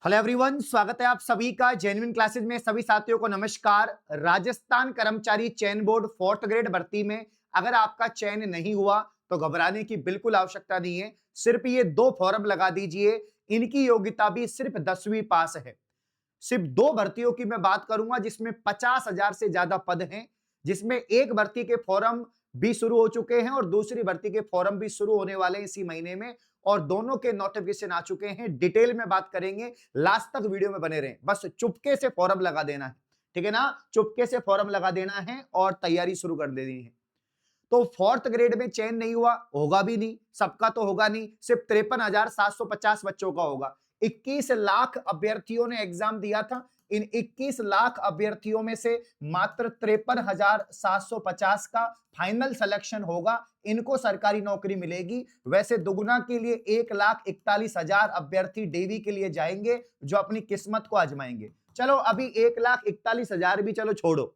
Hello everyone, स्वागत है आप सभी का जेन्युइन क्लासेस में। सभी साथियों को नमस्कार। राजस्थान कर्मचारी चयन बोर्ड 4th ग्रेड भर्ती में अगर आपका चयन नहीं हुआ तो घबराने की बिल्कुल आवश्यकता नहीं है। सिर्फ ये दो फॉर्म लगा दीजिए। इनकी योग्यता भी सिर्फ 10वीं पास है। सिर्फ दो भर्तियों की मैं बात करूंगा जिसमें 50,000 से ज्यादा पद हैं, जिसमें एक भर्ती के फॉर्म भी शुरू हो चुके हैं और दूसरी भर्ती के फॉर्म भी शुरू होने वाले हैं इसी महीने में, और दोनों के नोटिफिकेशन आ चुके हैं। डिटेल में बात करेंगे, लास्ट तक वीडियो में बने रहें। बस चुपके से फॉर्म लगा देना है, ठीक है ना। चुपके से फॉर्म लगा देना है और तैयारी शुरू कर देनी है। तो 4th ग्रेड में चयन नहीं हुआ, होगा भी नहीं, सबका तो होगा नहीं, सिर्फ 53,750 बच्चों का होगा। 21 लाख अभ्यर्थियों ने एग्जाम दिया था। इन 21 लाख अभ्यर्थियों में से मात्र 53,750 का फाइनल सिलेक्शन होगा। इनको सरकारी नौकरी मिलेगी। वैसे दुगुना के लिए 1,41,000 अभ्यर्थी डेवी के लिए जाएंगे जो अपनी किस्मत को आजमाएंगे। चलो अभी 1,41,000 भी चलो छोड़ो,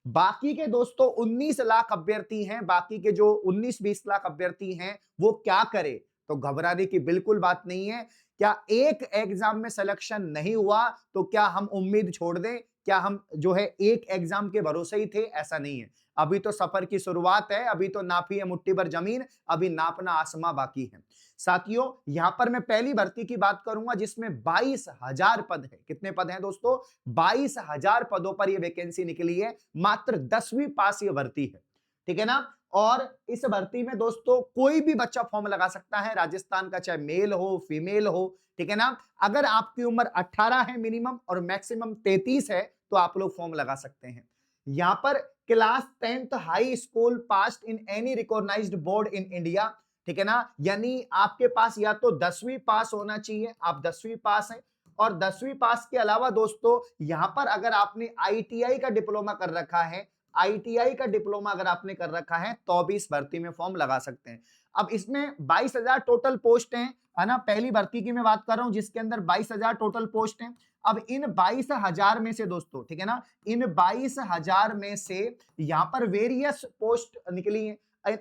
बाकी के दोस्तों 19 लाख अभ्यर्थी हैं। बाकी के जो 19-20 लाख अभ्यर्थी हैं वो क्या करें? तो घबराने की बिल्कुल बात नहीं है। क्या एक एग्जाम में सिलेक्शन नहीं हुआ तो क्या हम उम्मीद छोड़ दें? क्या हम जो है एक एग्जाम के भरोसे ही थे? ऐसा नहीं है। अभी तो सफर की शुरुआत है। अभी तो नापी है मुट्ठी भर जमीन, अभी नापना आसमां बाकी है। साथियों, यहां पर मैं पहली भर्ती की बात करूंगा जिसमें 22,000 पद है। कितने पद हैं दोस्तों? 22,000 पदों पर यह वैकेंसी निकली है। मात्र 10वीं पास ये भर्ती है, ठीक है ना। और इस भर्ती में दोस्तों कोई भी बच्चा फॉर्म लगा सकता है राजस्थान का, चाहे मेल हो फीमेल हो, ठीक है ना। अगर आपकी उम्र 18 है मिनिमम और मैक्सिमम 33 है तो आप लोग फॉर्म लगा सकते हैं। यहां पर class 10th high school passed in any recognised board in India, ठीक है ना। यानी आपके पास या तो 10वीं पास होना चाहिए, आप 10वीं पास हैं। और 10वीं पास के अलावा दोस्तों यहां पर अगर आपने आईटीआई का डिप्लोमा कर रखा है, आईटीआई का डिप्लोमा अगर आपने कर रखा है तो भी इस भर्ती में फॉर्म लगा सकते हैं। अब इसमें 22,000 टोटल पोस्ट हैं, है ना। पहली भर्ती की मैं बात कर रहा हूं जिसके अंदर 22,000 टोटल पोस्ट हैं। अब इन 22,000 में से दोस्तों, ठीक है ना, इन 22,000 में से यहां पर वेरियस पोस्ट निकली है।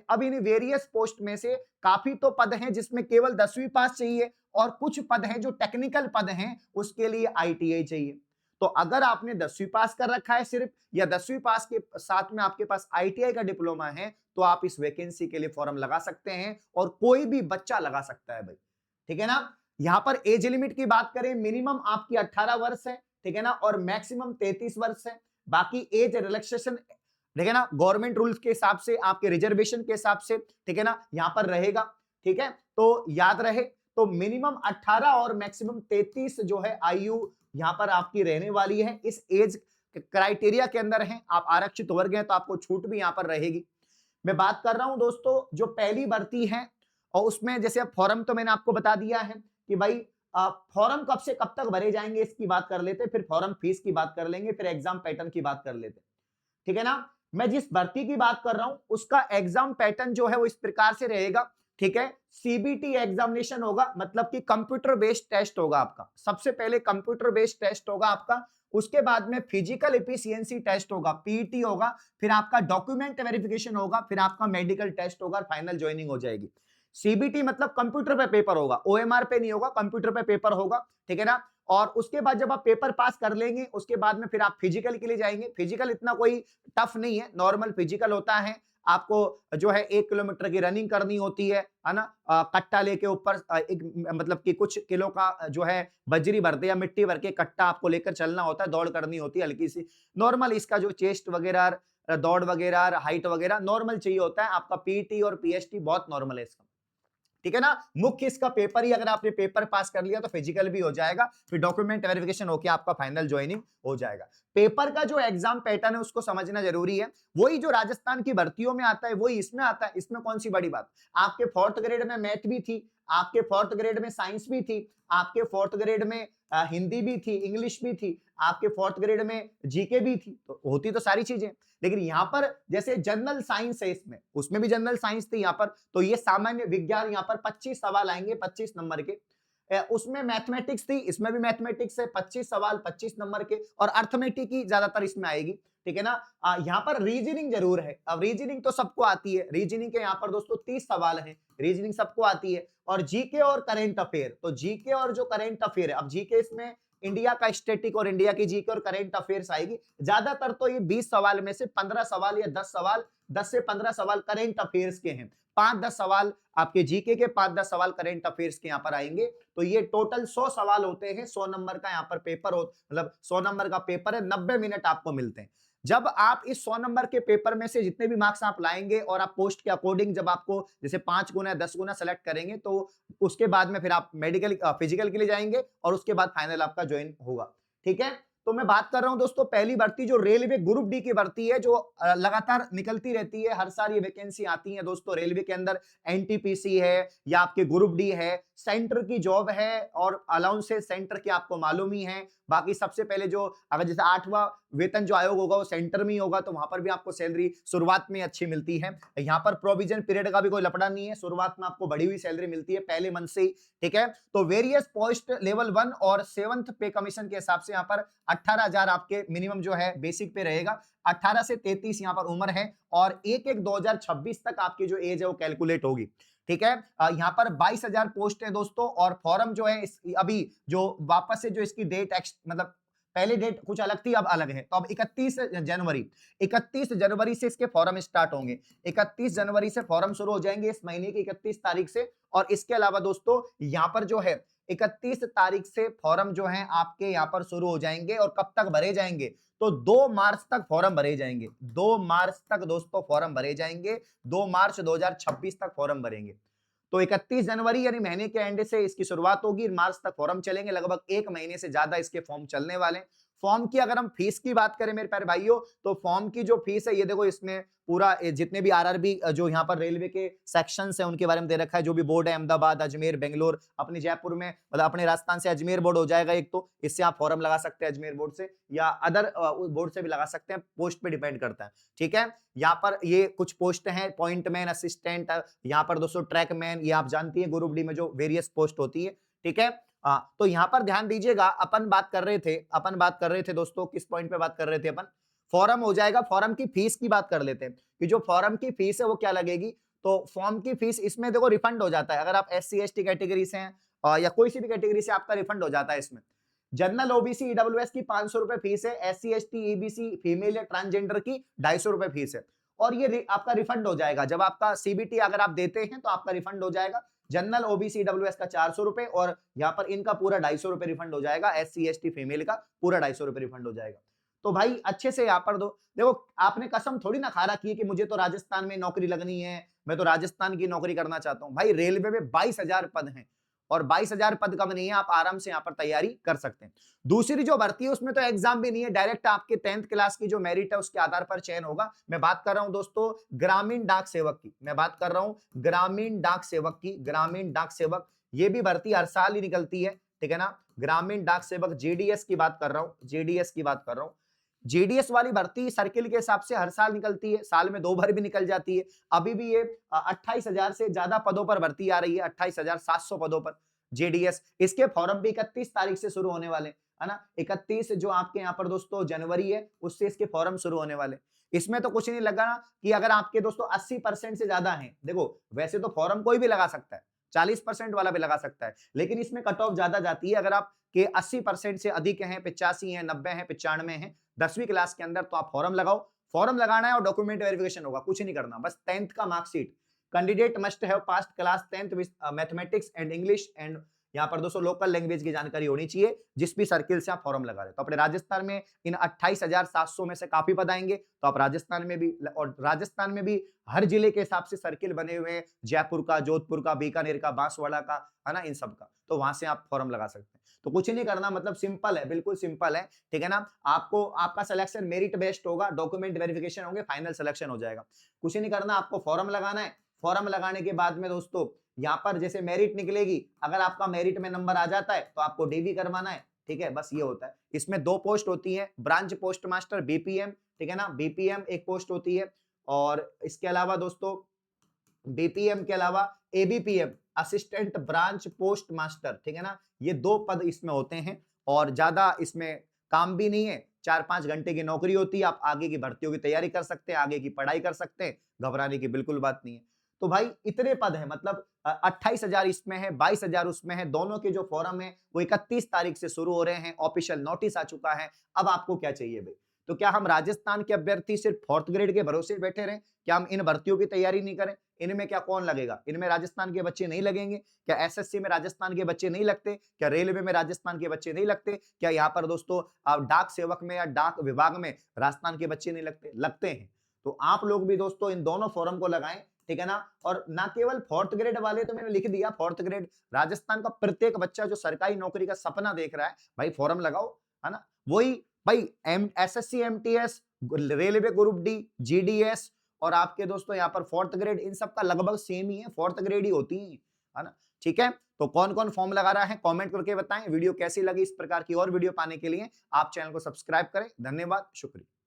अब इन वेरियस पोस्ट में से काफी तो पद हैं जिसमें केवल 10वीं पास चाहिए, और कुछ पद हैं जो टेक्निकल पद हैं उसके लिए आईटीआई चाहिए। तो अगर आपने 10वीं पास कर रखा है सिर्फ, या 10वीं पास के साथ में आपके पास आईटीआई का डिप्लोमा है, तो आप इस वैकेंसी के लिए फॉर्म लगा सकते हैं और कोई भी बच्चा लगा सकता है भाई, ठीक है ना। यहां पर एज लिमिट की बात करें, मिनिमम आपकी 18 वर्ष है, ठीक है ना, और मैक्सिमम 33 वर्ष है। बाकी एज रिलैक्सेशन, ठीक है ना, गवर्नमेंट रूल्स के हिसाब से, आपके रिजर्वेशन के हिसाब से, ठीक है ना, यहां पर रहेगा। ठीक है, तो याद रहे, तो मिनिमम 18 और मैक्सिमम 33 जो है आयु यहां पर आपकी रहने वाली है। इस एज क्राइटेरिया के अंदर है, आप आरक्षित वर्ग हैं तो आपको छूट भी यहां पर रहेगी। मैं बात कर रहा हूं दोस्तों जो पहली भर्ती है, और उसमें जैसे अब फॉर्म तो मैंने आपको बता दिया है कि भाई फॉर्म कब से कब तक भरे जाएंगे इसकी बात कर लेते, फिर फॉर्म फीस की बात कर लेंगे, फिर एग्जाम पैटर्न की बात कर लेते, ठीक है ना। मैं जिस भर्ती की बात कर रहा हूं उसका एग्जाम पैटर्न जो है वो इस प्रकार से रहेगा, ठीक है। सीबीटी एग्जामिनेशन होगा, मतलब कि कंप्यूटर बेस्ड टेस्ट होगा आपका। सबसे पहले कंप्यूटर बेस्ड टेस्ट होगा आपका, उसके बाद में फिजिकल एफिशिएंसी टेस्ट होगा, पीईटी होगा, फिर आपका डॉक्यूमेंट वेरिफिकेशन होगा, फिर आपका मेडिकल टेस्ट होगा, फाइनल ज्वाइनिंग हो जाएगी। सीबीटी मतलब कंप्यूटर पे पेपर होगा, ओएमआर पे नहीं होगा, कंप्यूटर पे पेपर होगा, ठीक है ना। और उसके बाद जब आप पेपर पास कर लेंगे उसके बाद में फिर आप फिजिकल के लिए जाएंगे। फिजिकल इतना कोई टफ नहीं है, नॉर्मल फिजिकल होता है। आपको जो है 1 किलोमीटर की रनिंग करनी होती है ना। कट्टा लेके ऊपर एक मतलब कि कुछ किलो का जो है बजरी भरते या मिट्टी भर के कट्टा आपको लेकर चलना होता है, दौड़ करनी होती है हल्की सी। नॉर्मल इसका जो चेस्ट वगैरह, दौड़ वगैरह, हाइट वगैरह नॉर्मल चाहिए होता है। आपका पीटी और पीएसटी बहुत नॉर्मल है इसका, ठीक है ना। मुख्य इसका पेपर ही, अगर आपने पेपर पास कर लिया तो फिजिकल भी हो जाएगा, फिर डॉक्यूमेंट वेरिफिकेशन होकर आपका फाइनल ज्वाइनिंग हो जाएगा। पेपर का जो एग्जाम पैटर्न है उसको समझना जरूरी है। वही जो राजस्थान की भर्तियों में आता है वही इसमें आता है। इसमें कौन सी बड़ी बात, आपके 4th ग्रेड में मैथ भी थी, आपके 4th ग्रेड में साइंस भी थी, आपके 4th ग्रेड में हिंदी भी थी, इंग्लिश भी थी, आपके 4th ग्रेड में जीके भी थी, तो होती तो सारी चीजें। लेकिन यहां पर जैसे जनरल साइंस है, इसमें उसमें भी जनरल साइंस थी यहां पर, तो ये सामान्य विज्ञान, यहां पर 25 सवाल आएंगे 25 नंबर के। उसमें मैथमेटिक्स थी, इसमें भी मैथमेटिक्स है, 25 सवाल 25 नंबर के, और अर्थमेटिक की ज्यादातर इसमें आएगी, ठीक है ना। यहाँ पर रीजनिंग जरूर है। अब रीजनिंग तो सबको आती है, रीजनिंग के यहाँ पर दोस्तों 30 सवाल हैं, रीजनिंग सबको आती है। और जीके और करंट अफेयर, तो जीके और जो करंट अफेयर है, अब जीके इसमें इंडिया का स्टैटिक और इंडिया की जीके और करंट अफेयर्स आएगी। ज्यादातर तो ये 20 सवाल में से 15 सवाल या 10 सवाल, 10 से 15 सवाल करंट अफेयर्स के हैं, 5-10 सवाल आपके जीके के, 5-10 सवाल करंट अफेयर्स के यहाँ पर आएंगे। तो ये टोटल 100 सवाल होते हैं, 100 नंबर का यहाँ पर पेपर हो, मतलब 100 नंबर का पेपर है, 90 मिनट आपको मिलते हैं। जब आप इस 100 नंबर के पेपर में से जितने भी मार्क्स आप लाएंगे और आप पोस्ट के अकॉर्डिंग जब आपको जैसे 5 गुना 10 गुना सेलेक्ट करेंगे, तो उसके बाद में फिर आप मेडिकल फिजिकल के लिए जाएंगे और उसके बाद फाइनल आपका ज्वाइन होगा। ठीक है, तो मैं बात कर रहा हूं दोस्तों पहली भर्ती जो रेलवे ग्रुप डी की भर्ती है, जो लगातार निकलती रहती है, हर साल ये वैकेंसी आती है दोस्तों। रेलवे के अंदर एनटीपीसी है या आपके ग्रुप डी है, सेंटर की जॉब है और अलाउंसेस सेंटर की आपको मालूम ही है। बाकी सबसे पहले जो अगर जैसे 8वां वेतन जो आयोग होगा वो सेंटर में ही होगा, तो वहां पर भी आपको सैलरी शुरुआत में अच्छी मिलती है। यहाँ पर प्रोविजन पीरियड का भी कोई लफड़ा नहीं है, शुरुआत में आपको बढ़ी हुई सैलरी मिलती है पहले मंथ से ही। ठीक है, तो वेरियस पोस्ट लेवल 1 और 7th पे कमीशन के हिसाब से यहाँ पर 18,000 आपके मिनिमम जो है बेसिक पे रहेगा। 18 से 33 यहाँ पर उम्र है और 1/1/2026 तक आपकी जो एज है वो कैलकुलेट होगी। ठीक है, यहाँ पर 22,000 पोस्ट है दोस्तों और फॉर्म जो है अभी जो वापस से जो इसकी डेट मतलब पहले डेट कुछ अलग थी, अब अलग है। तो अब 31 जनवरी से इसके फॉर्म स्टार्ट होंगे। 31 जनवरी से फॉर्म शुरू हो जाएंगे, इस महीने की 31 तारीख से। और इसके अलावा दोस्तों यहाँ पर जो है 31 तारीख से फॉर्म जो है आपके यहाँ पर शुरू हो जाएंगे और कब तक भरे जाएंगे, तो 2 मार्च तक फॉर्म भरे जाएंगे। 2 मार्च तक दोस्तों फॉर्म भरे जाएंगे, 2 मार्च 2026 तक फॉर्म भरेंगे। तो 31 जनवरी यानी महीने के एंड से इसकी शुरुआत होगी, मार्च तक फॉर्म चलेंगे, लगभग 1 महीने से ज्यादा इसके फॉर्म चलने वाले। फॉर्म की अगर हम फीस की बात करें मेरे प्यारे भाइयों, तो फॉर्म की जो फीस है ये देखो, इसमें पूरा जितने भी आरआरबी जो यहाँ पर रेलवे के सेक्शंस हैं उनके बारे में दे रखा है। जो भी बोर्ड है, अहमदाबाद, अजमेर, बेंगलोर, अपने जयपुर में, मतलब अपने राजस्थान से अजमेर बोर्ड हो जाएगा एक, तो इससे आप फॉर्म लगा सकते हैं अजमेर बोर्ड से, या अदर बोर्ड से भी लगा सकते हैं, पोस्ट पे डिपेंड करता है। ठीक है, यहाँ पर ये कुछ पोस्ट हैं, पॉइंटमैन, असिस्टेंट, यहाँ पर दोस्तों ट्रैकमैन, ये आप जानती है ग्रुप डी में जो वेरियस पोस्ट होती है। ठीक है, तो यहाँ पर ध्यान दीजिएगा, अपन बात कर रहे थे दोस्तों, किस पॉइंट पे बात कर रहे थे अपन, फॉर्म हो जाएगा। फॉर्म की फीस की बात कर लेते हैं कि जो फॉर्म की फीस है वो क्या लगेगी। तो फॉर्म की फीस इसमें देखो रिफंड हो जाता है, अगर आप SC ST कैटेगरी से हैं या कोई सी भी कैटेगरी से, आपका रिफंड हो जाता है इसमें। जनरल OBC EWS की 500 रुपए फीस है, SC ST EBC फीमेल या ट्रांसजेंडर की 250 रुपए फीस है, और ये आपका रिफंड हो जाएगा जब आपका CBT अगर आप देते हैं तो आपका रिफंड हो जाएगा। जनरल OBC EWS का 400 रुपए और यहाँ पर इनका पूरा 250 रुपए रिफंड हो जाएगा, SC ST फीमेल का पूरा 250 रुपए रिफंड हो जाएगा। तो भाई अच्छे से यहाँ पर दो, देखो आपने कसम थोड़ी ना खा रखी है कि मुझे तो राजस्थान में नौकरी लगनी है, मैं तो राजस्थान की नौकरी करना चाहता हूँ। भाई रेलवे में 22,000 पद हैं और 22,000 पद कम नहीं है, आप आराम से यहाँ पर तैयारी कर सकते हैं। दूसरी जो भर्ती है उसमें तो एग्जाम भी नहीं है, डायरेक्ट आपके 10th क्लास की जो मेरिट है उसके आधार पर चयन होगा। मैं बात कर रहा हूं दोस्तों ग्रामीण डाक सेवक की, मैं बात कर रहा हूं ग्रामीण डाक सेवक की। ग्रामीण डाक सेवक ये भी भर्ती हर साल ही निकलती है, ठीक है ना। ग्रामीण डाक सेवक JDS की बात कर रहा हूं, JDS की बात कर रहा हूं। JDS वाली भर्ती सर्किल के हिसाब से हर साल निकलती है, साल में 2 बार भी निकल जाती है। अभी भी ये 28,000 से ज्यादा पदों पर भर्ती आ रही है, 28,700 पदों पर JDS। इसके फॉर्म भी 31 तारीख से शुरू होने वाले, है ना। 31 जो आपके यहाँ पर दोस्तों जनवरी है, उससे इसके फॉर्म शुरू होने वाले। इसमें तो कुछ नहीं लगा ना कि अगर आपके दोस्तों 80% से ज्यादा हैं, देखो वैसे तो फॉर्म कोई भी लगा सकता है, 40% वाला भी लगा सकता है, लेकिन इसमें कट ऑफ ज्यादा जाती है। अगर आप के 80% से अधिक हैं, 85 हैं, 90 हैं, 95 हैं 10वीं क्लास के अंदर, तो आप फॉर्म लगाओ। फॉर्म लगाना है और डॉक्यूमेंट वेरिफिकेशन होगा, कुछ नहीं करना, बस 10th का marksheet. Candidate must have passed class 10th with mathematics and English and यहाँ पर दोस्तों लोकल लैंग्वेज की जानकारी होनी चाहिए, जिस भी सर्किल से आप फॉर्म लगा रहे। तो अपने राजस्थान में इन 28,700 में से काफी पद आएंगे, तो आप राजस्थान में भी, और राजस्थान में भी हर जिले के हिसाब से सर्किल बने हुए हैं, जयपुर का, जोधपुर का, बीकानेर का, बांसवाड़ा का, है ना, इन सब का, तो वहां से आप फॉर्म लगा सकते हैं। तो कुछ नहीं करना, मतलब सिंपल है, बिल्कुल सिंपल है, ठीक है ना। आपको आपका सिलेक्शन मेरिट बेस्ड होगा, डॉक्यूमेंट वेरिफिकेशन होंगे, फाइनल सिलेक्शन हो जाएगा। कुछ नहीं करना, आपको फॉर्म लगाना है। फॉर्म लगाने के बाद में दोस्तों यहाँ पर जैसे मेरिट निकलेगी, अगर आपका मेरिट में नंबर आ जाता है तो आपको DV करवाना है, ठीक है, बस ये होता है। इसमें 2 पोस्ट होती हैं, ब्रांच पोस्ट मास्टर BPM, ठीक है ना, BPM एक पोस्ट होती है, और इसके अलावा दोस्तों BPM के अलावा ABPM assistant branch post master, ठीक है ना। ये 2 पद इसमें होते हैं और ज्यादा इसमें काम भी नहीं है, 4-5 घंटे की नौकरी होती है। आप आगे की भर्तियों की तैयारी कर सकते हैं, आगे की पढ़ाई कर सकते हैं, घबराने की बिल्कुल बात नहीं है। तो भाई इतने पद है, मतलब 28,000 इसमें है, 22,000 उसमें है। दोनों के जो फॉर्म है वो 31 तारीख से शुरू हो रहे हैं। ऑफिशियल नोटिस आ चुका है। अब आपको क्या चाहिए भाई? तो क्या हम राजस्थान के अभ्यर्थी सिर्फ 4th ग्रेड के भरोसे बैठे रहें? क्या हम इन भर्तियों की तैयारी नहीं करें? इनमें क्या कौन लगेगा? इनमें राजस्थान के बच्चे नहीं लगेंगे? क्या एसएससी में राजस्थान के बच्चे नहीं लगते? क्या रेलवे में राजस्थान के बच्चे नहीं लगते? क्या यहाँ पर दोस्तों डाक सेवक में या डाक विभाग में राजस्थान के बच्चे नहीं लगते? लगते हैं। तो आप लोग भी दोस्तों इन दोनों फॉर्म को लगाएं, ठीक है ना। और ना केवल 4th ग्रेड वाले, तो मैंने लिख दिया 4th ग्रेड, राजस्थान का प्रत्येक बच्चा जो सरकारी नौकरी का सपना देख रहा है, भाई फॉर्म लगाओ, है ना। वही भाई SSC MTS, railway group D, GDS और आपके दोस्तों यहाँ पर 4th ग्रेड, इन सब का लगभग सेम ही है, 4th ग्रेड ही होती है ना। ठीक है, तो कौन कौन फॉर्म लगा रहा है कमेंट करके बताएं। वीडियो कैसी लगी? इस प्रकार की और वीडियो पाने के लिए आप चैनल को सब्सक्राइब करें। धन्यवाद, शुक्रिया।